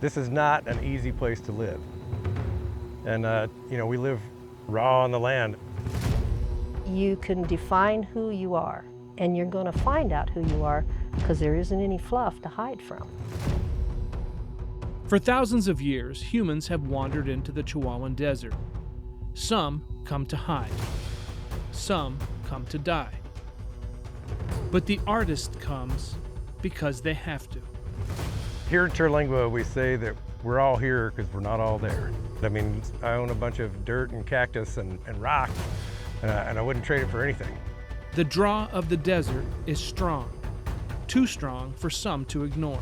This is not an easy place to live. And, we live raw on the land. You can define who you are, and you're going to find out who you are because there isn't any fluff to hide from. For thousands of years, humans have wandered into the Chihuahuan Desert. Some come to hide. Some come to die. But the artist comes because they have to. Here in Terlingua, we say that we're all here because we're not all there. I mean, I own a bunch of dirt and cactus and rock, and I wouldn't trade it for anything. The draw of the desert is strong, too strong for some to ignore.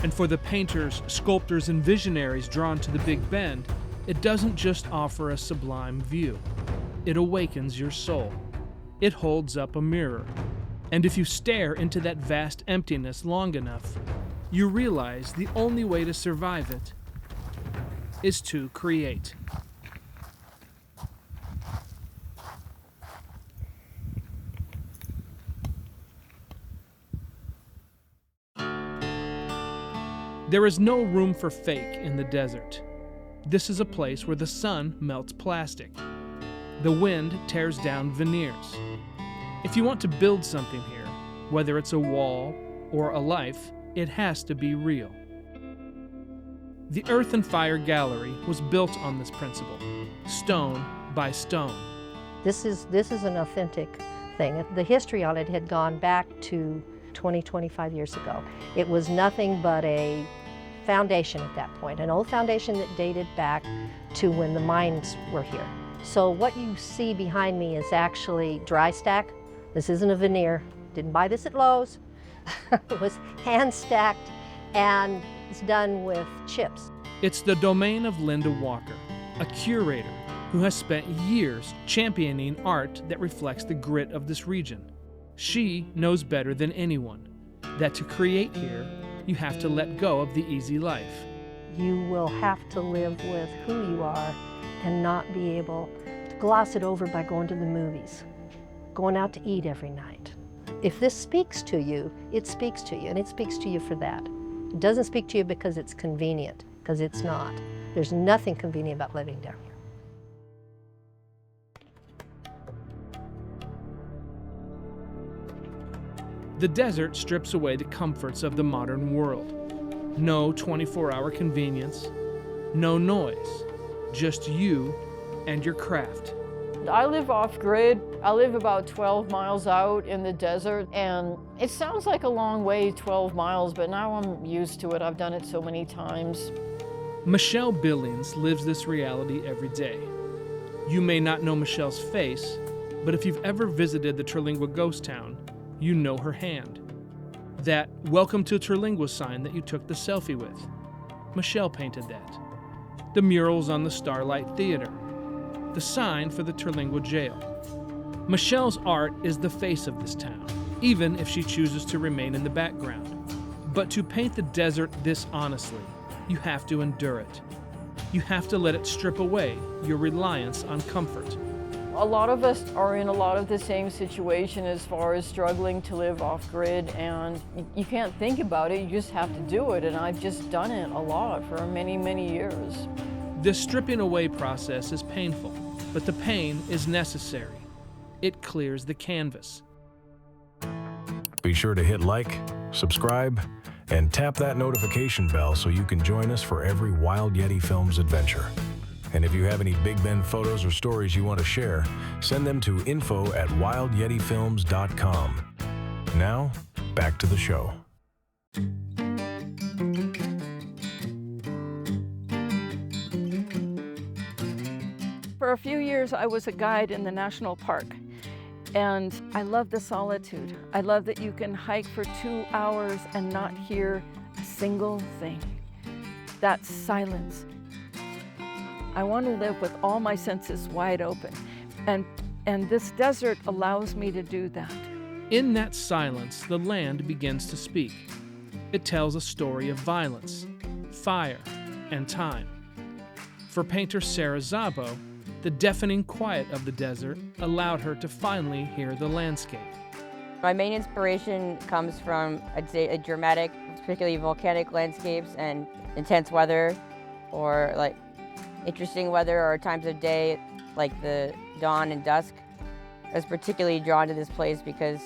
And for the painters, sculptors, and visionaries drawn to the Big Bend, it doesn't just offer a sublime view. It awakens your soul. It holds up a mirror. And if you stare into that vast emptiness long enough, you realize the only way to survive it is to create. There is no room for fake in the desert. This is a place where the sun melts plastic. The wind tears down veneers. If you want to build something here, whether it's a wall or a life, it has to be real. The Earth and Fire Gallery was built on this principle, stone by stone. This is an authentic thing. The history on it had gone back to 25 years ago. It was nothing but a foundation at that point, an old foundation that dated back to when the mines were here. So what you see behind me is actually dry stack. This isn't a veneer. Didn't buy this at Lowe's. It was hand stacked, and it's done with chips. It's the domain of Linda Walker, a curator who has spent years championing art that reflects the grit of this region. She knows better than anyone that to create here, you have to let go of the easy life. You will have to live with who you are and not be able to gloss it over by going to the movies, going out to eat every night. If this speaks to you, it speaks to you, and it speaks to you for that. It doesn't speak to you because it's convenient, because it's not. There's nothing convenient about living down here. The desert strips away the comforts of the modern world. No 24-hour convenience, no noise, just you and your craft. I live off-grid. I live about 12 miles out in the desert, and it sounds like a long way, 12 miles, but now I'm used to it. I've done it so many times. Michelle Billings lives this reality every day. You may not know Michelle's face, but if you've ever visited the Terlingua ghost town, you know her hand. That "Welcome to Terlingua" sign that you took the selfie with. Michelle painted that. The murals on the Starlight Theater. The sign for the Terlingua jail. Michelle's art is the face of this town, even if she chooses to remain in the background. But to paint the desert this honestly, you have to endure it. You have to let it strip away your reliance on comfort. A lot of us are in a lot of the same situation as far as struggling to live off-grid, and you can't think about it, you just have to do it, and I've just done it a lot for many, many years. This stripping away process is painful, but the pain is necessary. It clears the canvas. Be sure to hit like, subscribe, and tap that notification bell so you can join us for every Wild Yeti Films adventure. And if you have any Big Bend photos or stories you want to share, send them to info@wildyetiFilms.com. Now, back to the show. For a few years, I was a guide in the national park, and I love the solitude. I love that you can hike for 2 hours and not hear a single thing. That silence. I want to live with all my senses wide open, and this desert allows me to do that. In that silence, the land begins to speak. It tells a story of violence, fire, and time. For painter Sarah Szabo, the deafening quiet of the desert allowed her to finally hear the landscape. My main inspiration comes from, I'd say, a dramatic, particularly volcanic landscapes and intense weather, or like interesting weather or times of day like the dawn and dusk. I was particularly drawn to this place because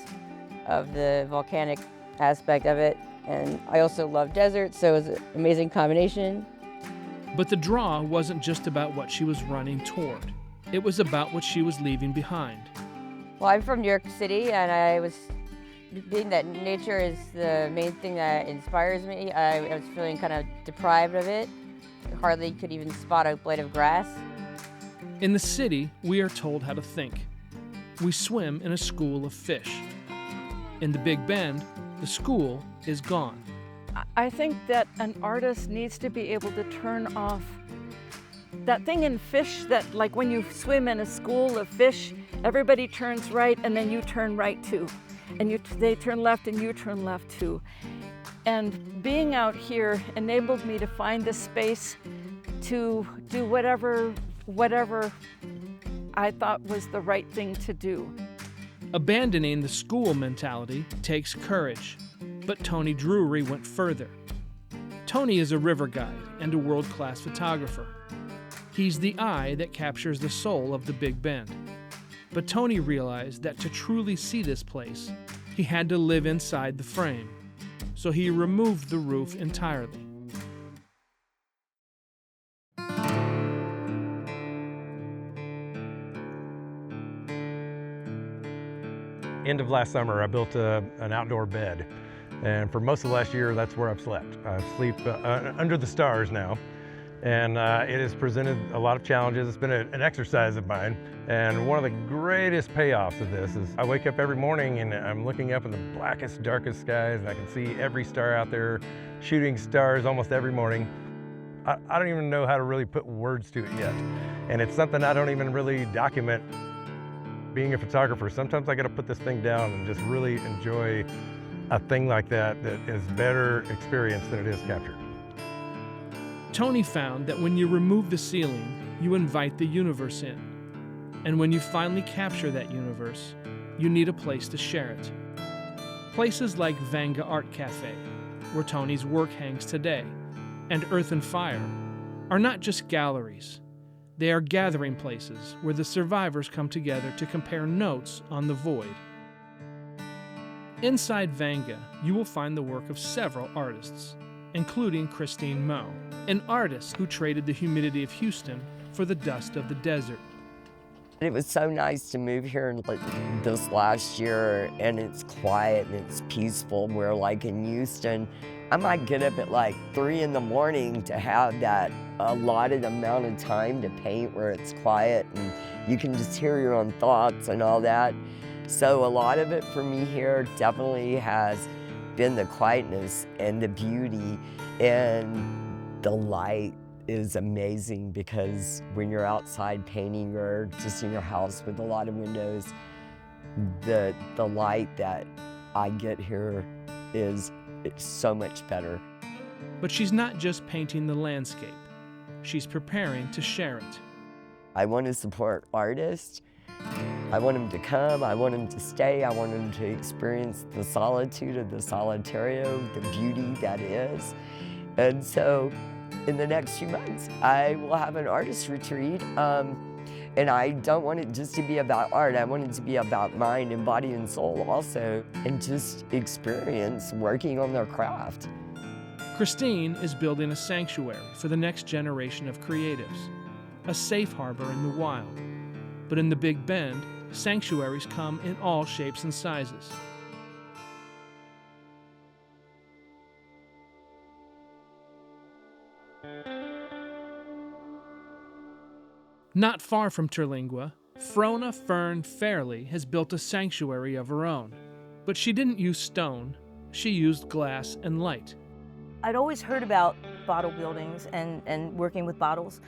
of the volcanic aspect of it, and I also love deserts, so it was an amazing combination. But the draw wasn't just about what she was running toward. It was about what she was leaving behind. Well, I'm from New York City, and being that nature is the main thing that inspires me, I was feeling kind of deprived of it. Hardly could even spot a blade of grass. In the city, we are told how to think. We swim in a school of fish. In the Big Bend, the school is gone. I think that an artist needs to be able to turn off that thing in fish that, like when you swim in a school of fish, everybody turns right and then you turn right too. And they turn left and you turn left too. And being out here enabled me to find the space to do whatever I thought was the right thing to do. Abandoning the school mentality takes courage, but Tony Drury went further. Tony is a river guide and a world-class photographer. He's the eye that captures the soul of the Big Bend. But Tony realized that to truly see this place, he had to live inside the frame. So he removed the roof entirely. End of last summer, I built an outdoor bed. And for most of last year, that's where I've slept. I sleep under the stars now. And it has presented a lot of challenges. It's been an exercise of mine. And one of the greatest payoffs of this is I wake up every morning and I'm looking up in the blackest, darkest skies, and I can see every star out there, shooting stars almost every morning. I don't even know how to really put words to it yet. And it's something I don't even really document. Being a photographer, sometimes I gotta put this thing down and just really enjoy a thing like that is better experience than it is captured. Tony found that when you remove the ceiling, you invite the universe in. And when you finally capture that universe, you need a place to share it. Places like Vanga Art Cafe, where Tony's work hangs today, and Earth and Fire are not just galleries. They are gathering places where the survivors come together to compare notes on the void. Inside Vanga, you will find the work of several artists, including Christine Moe, an artist who traded the humidity of Houston for the dust of the desert. It was so nice to move here this last year, and it's quiet and it's peaceful. Where like in Houston, I might get up at like 3 in the morning to have that allotted amount of time to paint where it's quiet and you can just hear your own thoughts and all that. So a lot of it for me here definitely has been the quietness and the beauty, and the light is amazing because when you're outside painting or just in your house with a lot of windows, the light that I get here it's so much better. But she's not just painting the landscape. She's preparing to share it. I want to support artists. I want them to come, I want them to stay, I want them to experience the solitude of the solitario, the beauty that is. And so in the next few months, I will have an artist retreat. And I don't want it just to be about art, I want it to be about mind and body and soul also, and just experience working on their craft. Christine is building a sanctuary for the next generation of creatives, a safe harbor in the wild. But in the Big Bend, sanctuaries come in all shapes and sizes. Not far from Terlingua, Frona Fern Farrelly has built a sanctuary of her own. But she didn't use stone, she used glass and light. I'd always heard about bottle buildings and working with bottles.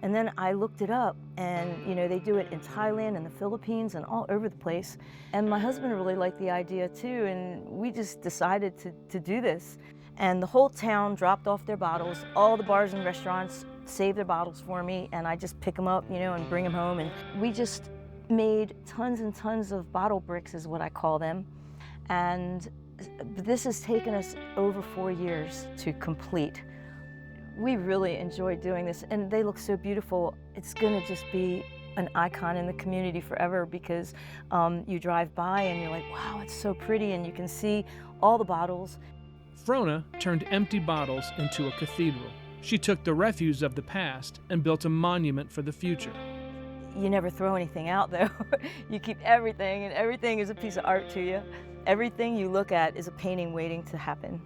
And then I looked it up, and they do it in Thailand and the Philippines and all over the place. And my husband really liked the idea too, and we just decided to do this. And the whole town dropped off their bottles. All the bars and restaurants saved their bottles for me, and I just pick them up, and bring them home. And we just made tons and tons of bottle bricks, is what I call them. And this has taken us over 4 years to complete. We really enjoy doing this, and they look so beautiful. It's gonna just be an icon in the community forever, because you drive by and you're like, wow, it's so pretty, and you can see all the bottles. Frona turned empty bottles into a cathedral. She took the refuse of the past and built a monument for the future. You never throw anything out, though. You keep everything, and everything is a piece of art to you. Everything you look at is a painting waiting to happen.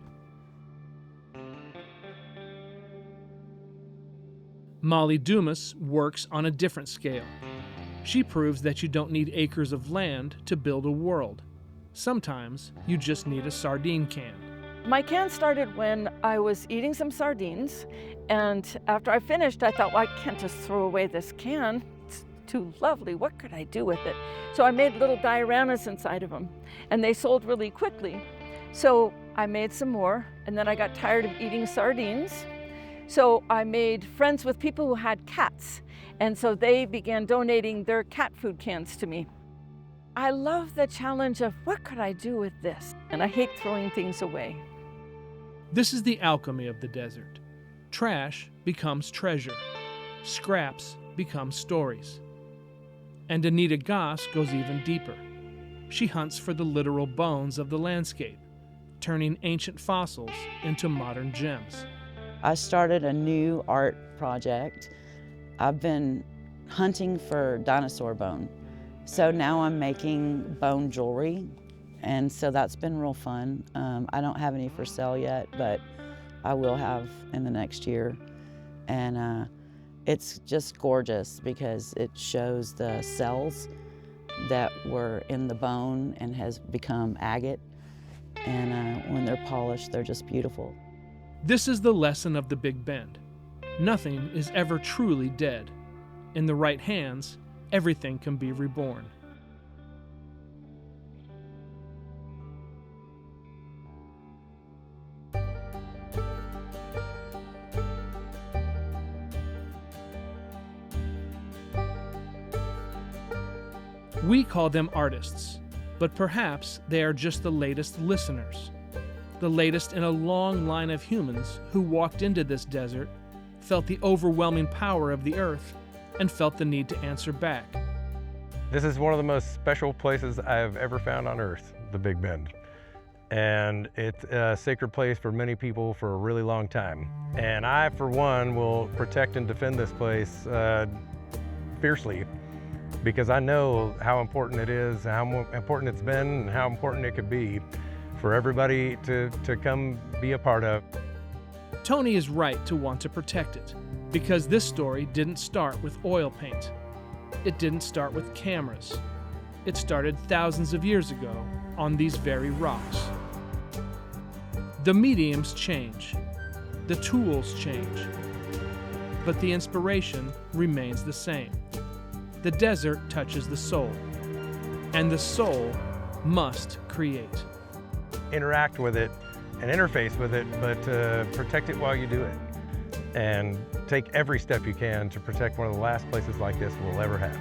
Molly Dumas works on a different scale. She proves that you don't need acres of land to build a world. Sometimes you just need a sardine can. My can started when I was eating some sardines, and after I finished, I thought, well, I can't just throw away this can. It's too lovely. What could I do with it? So I made little dioramas inside of them, and they sold really quickly. So I made some more, and then I got tired of eating sardines. So I made friends with people who had cats, and so they began donating their cat food cans to me. I love the challenge of what could I do with this? And I hate throwing things away. This is the alchemy of the desert. Trash becomes treasure. Scraps become stories. And Anita Goss goes even deeper. She hunts for the literal bones of the landscape, turning ancient fossils into modern gems. I started a new art project. I've been hunting for dinosaur bone. So now I'm making bone jewelry, and so that's been real fun. I don't have any for sale yet, but I will have in the next year. And it's just gorgeous because it shows the cells that were in the bone and has become agate. And when they're polished, they're just beautiful. This is the lesson of the Big Bend. Nothing is ever truly dead. In the right hands, everything can be reborn. We call them artists, but perhaps they are just the latest listeners. The latest in a long line of humans who walked into this desert, felt the overwhelming power of the earth, and felt the need to answer back. This is one of the most special places I've ever found on earth, the Big Bend. And it's a sacred place for many people for a really long time. And I, for one, will protect and defend this place fiercely, because I know how important it is, how important it's been, and how important it could be for everybody to come be a part of. Tony is right to want to protect it, because this story didn't start with oil paint. It didn't start with cameras. It started thousands of years ago on these very rocks. The mediums change, the tools change, but the inspiration remains the same. The desert touches the soul, and the soul must create. Interact with it and interface with it, but protect it while you do it. And take every step you can to protect one of the last places like this we'll ever have.